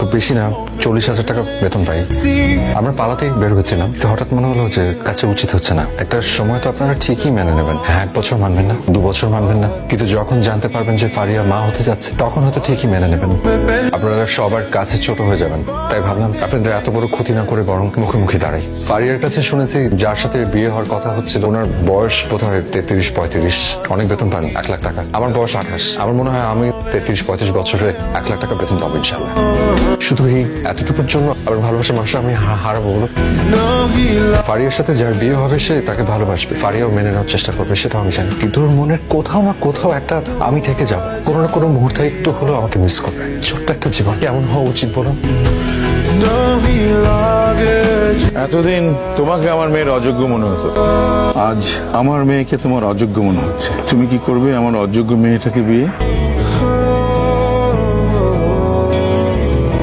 খুব বেশি না 40,000 টাকা বেতন পাই। আমরা পালাতেই বের হয়েছিলাম, তো হঠাৎ মনে হলো যে কাছে উচিত হচ্ছে না। একটা সময় তো আপনারা ঠিকই মেনে নেবেন, হ্যাঁ 1 বছর মানবেন না, 2 বছর মানবেন না, কিন্তু যখন জানতে পারবেন যে ফারিয়া মা হতে যাচ্ছে তখন হয়তো ঠিকই মেনে নেবেন। আপনারা সবার কাছে ছোট হয়ে যাবেন, তাই ভাবলাম আপনাদের এত বড় ক্ষতি না করে বরং মুখোমুখি দাঁড়াই। ফারিয়ার কাছে শুনেছি যার সাথে বিয়ে হওয়ার কথা হচ্ছিল ওনার বয়স বোধহয় 33-35, অনেক বেতন পান 1 লাখ টাকা। আমার বয়স 28, আমার মনে হয় আমি 33-35 বছরে 1 লাখ টাকা বেতন পাবো ইনশাল্লাহ। শুধু এই এতটুকুর জন্য আবার ভালোবাসার মানুষ আমি হারাবো বলো? ফারিয়ার সাথে যার বিয়ে হবে সে তাকে ভালোবাসবে, ফারিয়াও মেনে নেওয়ার চেষ্টা করবে, সেটাও আমি জানি। কিন্তু ওর মনের কোথাও না কোথাও একটা আমি থেকে যাবো, কোনো না কোনো মুহূর্তে একটু হলেও আমাকে মিস করবে। ছোট্ট একটা জীবন কেমন হওয়া উচিত বলো? এতদিন তোমাকে আমার মেয়ের অযোগ্য মনে হতো, আজ আমার মেয়েকে তোমার অযোগ্য মনে হচ্ছে। তুমি কি করবে আমার অযোগ্য মেয়েটাকে বিয়ে?